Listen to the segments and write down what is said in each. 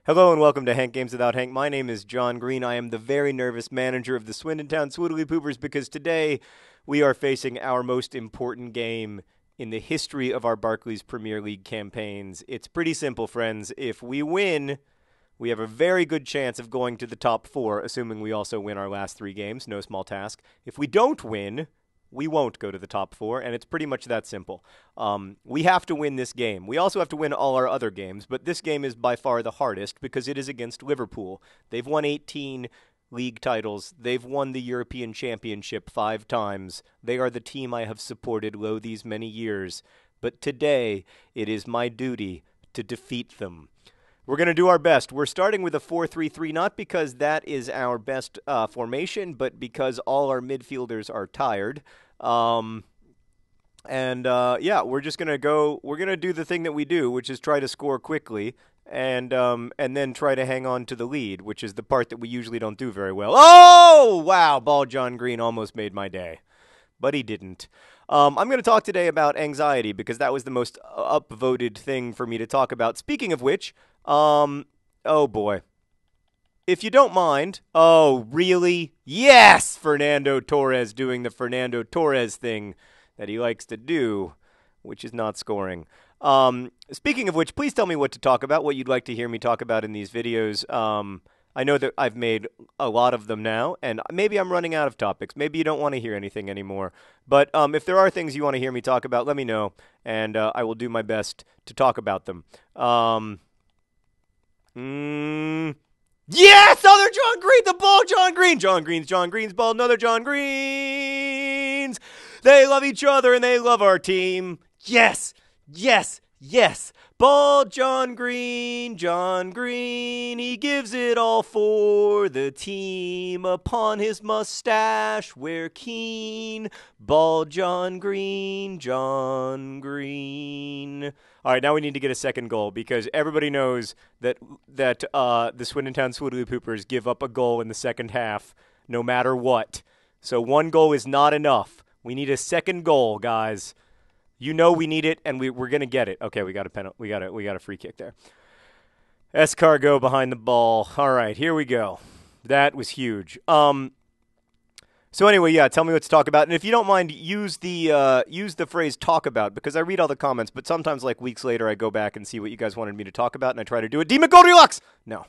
Hello and welcome to Hank Games Without Hank. My name is John Green. I am the very nervous manager of the Swindon Swoodilypoopers because today we are facing our most important game in the history of our Barclays Premier League campaigns. It's pretty simple, friends. If we win, we have a very good chance of going to the top four, assuming we also win our last three games. No small task. If we don't win, we won't go to the top four, and it's pretty much that simple. We have to win this game. We also have to win all our other games, but this game is by far the hardest because it is against Liverpool. They've won 18 league titles. They've won the European Championship 5 times. They are the team I have supported lo these many years. But today, it is my duty to defeat them. We're going to do our best. We're starting with a 4-3-3, not because that is our best formation, but because all our midfielders are tired. Yeah, we're just going to go. We're going to do the thing that we do, which is try to score quickly and then try to hang on to the lead, which is the part that we usually don't do very well. Oh, wow. Ball John Green almost made my day, but he didn't. I'm going to talk today about anxiety because that was the most upvoted thing for me to talk about. Speaking of which, oh boy. If you don't mind, oh, really? Yes! Fernando Torres doing the Fernando Torres thing that he likes to do, which is not scoring. Speaking of which, please tell me what to talk about, what you'd like to hear me talk about in these videos. I know that I've made a lot of them now, and maybe I'm running out of topics. Maybe you don't want to hear anything anymore. But if there are things you want to hear me talk about, let me know, and I will do my best to talk about them. Yes! Other John Green! The ball, John Green! John Green's ball, another John Green's! They love each other, and they love our team. Yes! Yes! Yes! Ball, John Green, he gives it all for the team. Upon his mustache, we're keen. Ball, John Green. All right, now we need to get a second goal because everybody knows that the Swindon Town Swoodilypoopers give up a goal in the second half no matter what. So one goal is not enough. We need a second goal, guys. You know we need it, and we're gonna get it. Okay, we got a penalty. We got a free kick there. Escargot behind the ball. All right, here we go. That was huge. So anyway, yeah, tell me what to talk about, and if you don't mind, use the phrase "talk about" because I read all the comments, but sometimes, like weeks later, I go back and see what you guys wanted me to talk about, and I try to do it. Demon Goldilocks. No.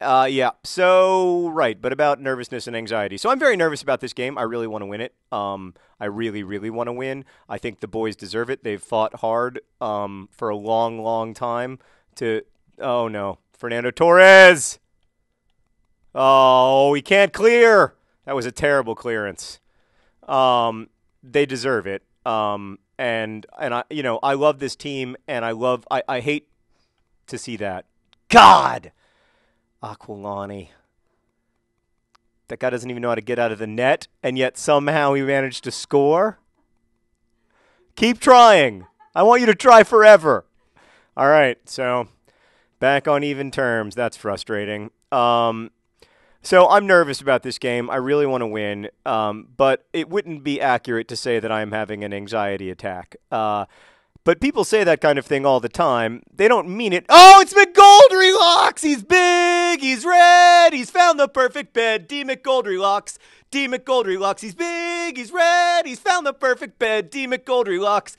Yeah, so, right, but about nervousness and anxiety. So I'm very nervous about this game. I really want to win it. I really, really want to win. I think the boys deserve it. They've fought hard for a long, long time to... Oh, no. Fernando Torres! Oh, he can't clear! That was a terrible clearance. They deserve it. And I, I love this team, and I hate to see that. God! Aquilani. That guy doesn't even know how to get out of the net, and yet somehow he managed to score. Keep trying. I want you to try forever. All right, so back on even terms. That's frustrating. So I'm nervous about this game. I really want to win, but it wouldn't be accurate to say that I'm having an anxiety attack. But people say that kind of thing all the time. They don't mean it. Oh, it's McGoldrylocks! He's big, he's red, he's found the perfect bed. D. McGoldrylocks, he's big, he's red, he's found the perfect bed. D. McGoldrylocks,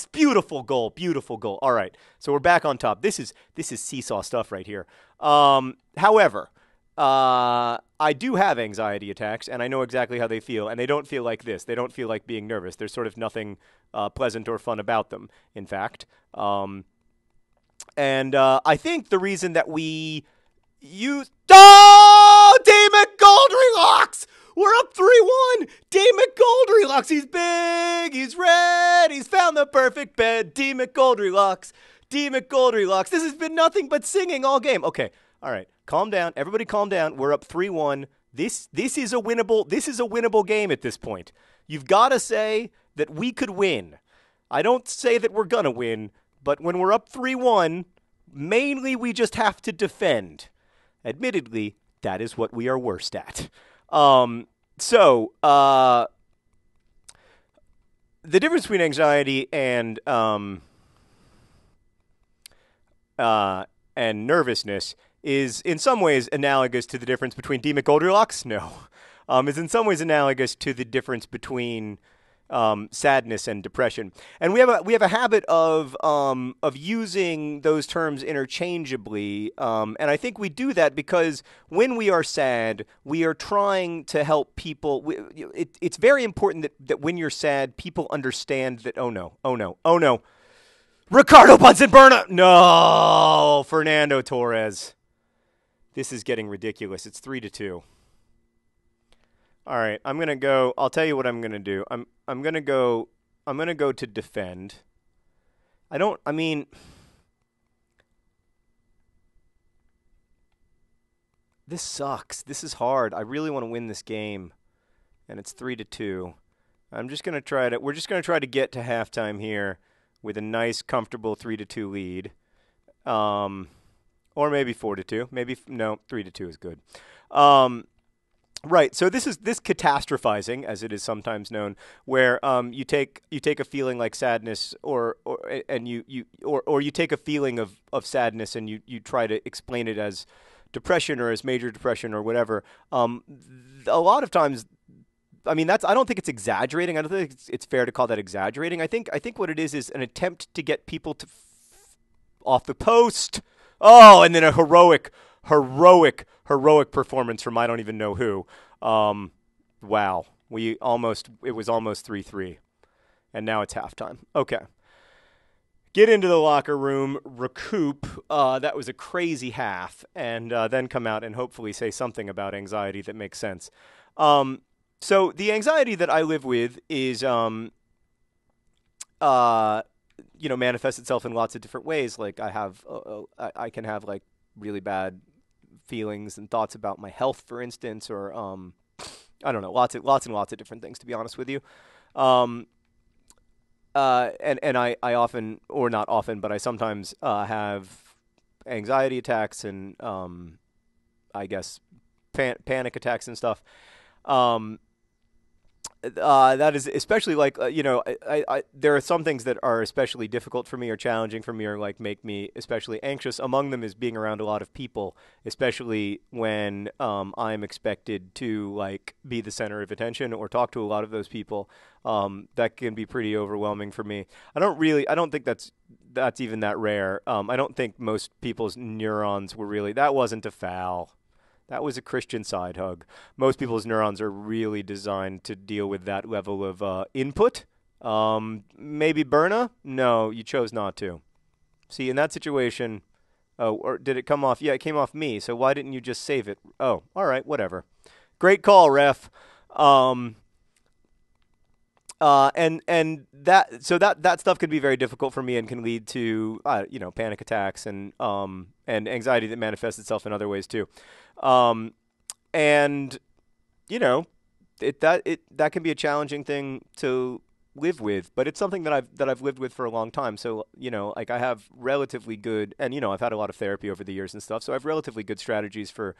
beautiful goal. All right, so we're back on top. This is seesaw stuff right here. However, I do have anxiety attacks, and I know exactly how they feel, and they don't feel like this. They don't feel like being nervous. There's sort of nothing pleasant or fun about them, in fact. I think the reason that we use... Oh! Damon Goldrylocks! We're up 3-1! Damon Goldrylocks! He's big! He's red! He's found the perfect bed! Damon Goldrylocks! This has been nothing but singing all game. Okay, all right. Calm down. Everybody calm down. We're up 3-1. This is a winnable game at this point. You've got to say that we could win. I don't say that we're going to win, but when we're up 3-1, mainly we just have to defend. Admittedly, that is what we are worst at. The difference between anxiety and and nervousness is in some ways analogous to the difference between D. McGoldrick's. No, is in some ways analogous to the difference between sadness and depression. And we have a habit of using those terms interchangeably. And I think we do that because when we are sad, we are trying to help people. It's very important that when you're sad, people understand that, oh no, Ricardo Bunsen Burner, no, Fernando Torres. This is getting ridiculous. It's 3-2. All right, I'm gonna go. I'll tell you what I'm gonna do. I'm gonna go to defend. I mean, this sucks. This is hard. I really want to win this game, and it's 3-2. We're just gonna try to get to halftime here with a nice, comfortable 3-2 lead, or maybe 4-2. Maybe no, 3-2 is good. Right. So this catastrophizing, as it is sometimes known, where you take a feeling like sadness, or you take a feeling of sadness and you try to explain it as depression or as major depression or whatever. A lot of times, I mean, I don't think it's exaggerating. I don't think it's fair to call that exaggerating. I think what it is an attempt to get people to off the post. Oh, and then a heroic performance from I don't even know who. Wow. It was almost 3-3. And now it's halftime. Okay. Get into the locker room, recoup. That was a crazy half. And then come out and hopefully say something about anxiety that makes sense. So the anxiety that I live with is, manifests itself in lots of different ways. Like I can have like really bad feelings and thoughts about my health, for instance, or I don't know, lots and lots of different things, to be honest with you. And I often, or not often, but I sometimes have anxiety attacks and I guess panic attacks and stuff. That is especially like, there are some things that are especially difficult for me or challenging for me or like make me especially anxious. Among them is being around a lot of people, especially when I'm expected to like be the center of attention or talk to a lot of those people. That can be pretty overwhelming for me. I don't think that's even that rare. I don't think most people's neurons were really, that wasn't a foul. That was a Christian side hug. Most people's neurons are really designed to deal with that level of input. Maybe Berna? No, you chose not to. See, in that situation, or did it come off? Yeah, it came off me. So why didn't you just save it? Oh, all right, whatever. Great call, ref. And that stuff can be very difficult for me and can lead to panic attacks and anxiety that manifests itself in other ways too. And that can be a challenging thing to live with, but it's something that I've lived with for a long time. So, like I have relatively good, and I've had a lot of therapy over the years and stuff. So I have relatively good strategies for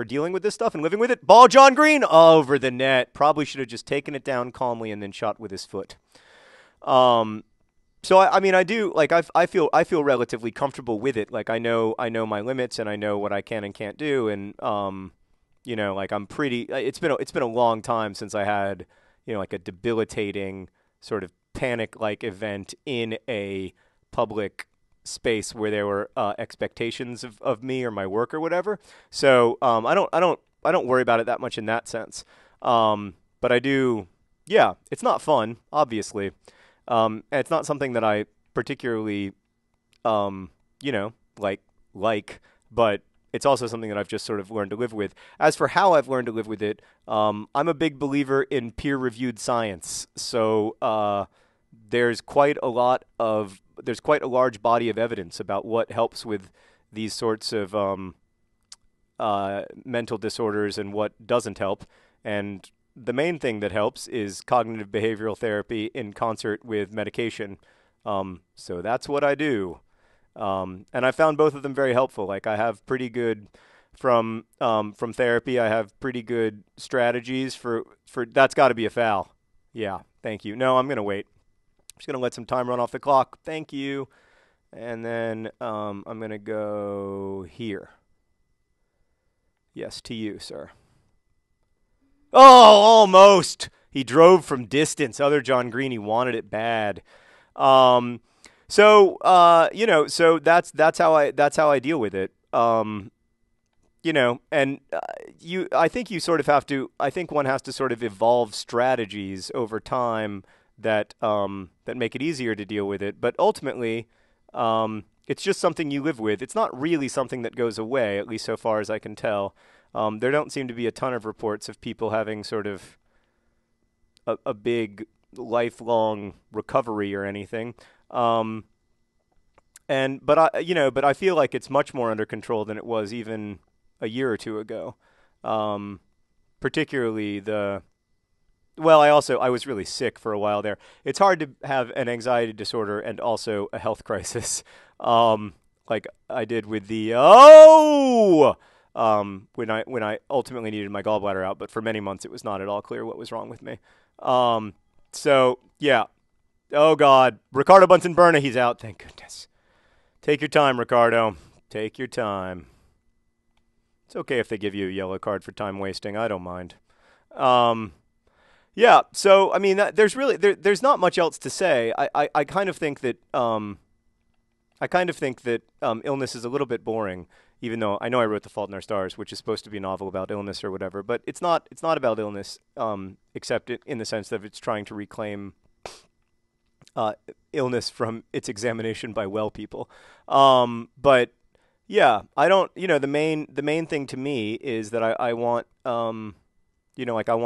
dealing with this stuff and living with it. Ball John Green over the net. Probably should have just taken it down calmly and then shot with his foot. So I do, like, I feel relatively comfortable with it. Like I know my limits and I know what I can and can't do. And, like I'm pretty, it's been a long time since I had, like a debilitating sort of panic-like event in a public space where there were expectations of me or my work or whatever. So I don't worry about it that much in that sense. But I do, yeah, it's not fun, obviously. And it's not something that I particularly, like, but it's also something that I've just sort of learned to live with. As for how I've learned to live with it, I'm a big believer in peer-reviewed science. So there's quite a large body of evidence about what helps with these sorts of mental disorders and what doesn't help. And the main thing that helps is cognitive behavioral therapy in concert with medication. So that's what I do. And I found both of them very helpful. Like I have pretty good from therapy. I have pretty good strategies for that's got to be a foul. Yeah. Thank you. No, I'm going to wait. I'm just going to let some time run off the clock. Thank you. And then I'm going to go here. Yes, to you, sir. Oh, almost. He drove from distance. Other John Green, he wanted it bad. So that's how I deal with it. And I think you sort of have to. I think one has to sort of evolve strategies over time that make it easier to deal with it. But ultimately, it's just something you live with. It's not really something that goes away, at least so far as I can tell. There don't seem to be a ton of reports of people having sort of a big lifelong recovery or anything. But I feel like it's much more under control than it was even a year or two ago. Particularly I was really sick for a while there. It's hard to have an anxiety disorder and also a health crisis, like I did with when I ultimately needed my gallbladder out. But for many months, it was not at all clear what was wrong with me. So yeah. Oh God, Ricardo Bunsen-Burner, he's out. Thank goodness. Take your time, Ricardo. Take your time. It's okay if they give you a yellow card for time wasting. I don't mind. Yeah. So I mean, there's not much else to say. I kind of think that illness is a little bit boring, even though I know I wrote The Fault in Our Stars, which is supposed to be a novel about illness or whatever. But it's not about illness, except in the sense that it's trying to reclaim illness from its examination by well people. But yeah, I don't. The main thing to me is that I want I want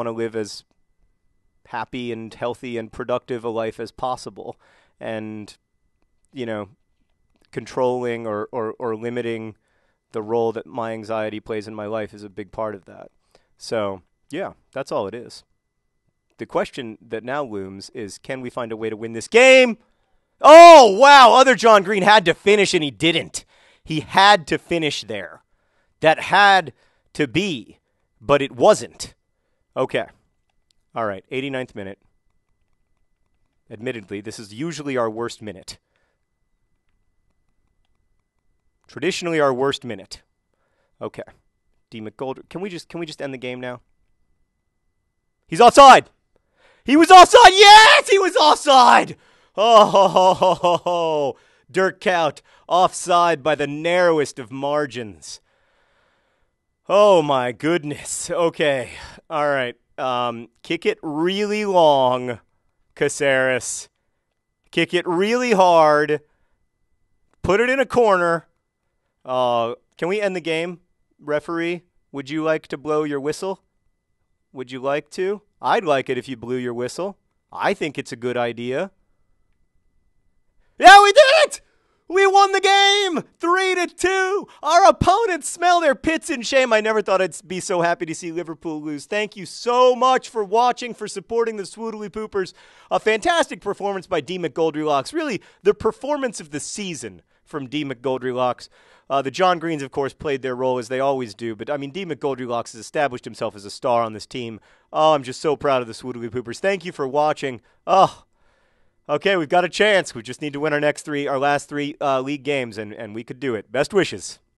to live as happy and healthy and productive a life as possible, and controlling or limiting the role that my anxiety plays in my life is a big part of that. So yeah, that's all it is. The question that now looms is, can we find a way to win this game? Oh, wow. Other John Green had to finish, and he didn't. He had to finish there. That had to be, but it wasn't. Okay. All right. 89th minute. Admittedly, this is usually our worst minute. Traditionally our worst minute. Okay. D. McGoldrick. Can we just end the game now? He's offside. He was offside. Yes, he was offside. Oh, Dirk Kuyt offside by the narrowest of margins. Oh my goodness. Okay. All right. Kick it really long, Caceres. Kick it really hard. Put it in a corner. Can we end the game, referee? Would you like to blow your whistle? Would you like to? I'd like it if you blew your whistle. I think it's a good idea. Yeah, we did it! We won the game! 3-2! Our opponents smell their pits in shame. I never thought I'd be so happy to see Liverpool lose. Thank you so much for watching, for supporting the Swoodilypoopers. A fantastic performance by D. McGoldrylocks. Really, the performance of the season from D. McGoldrylocks. The John Greens, of course, played their role as they always do. But, I mean, D. McGoldrylocks has established himself as a star on this team. Oh, I'm just so proud of the Swoodilypoopers. Thank you for watching. Oh, okay, we've got a chance. We just need to win our last three league games, and we could do it. Best wishes.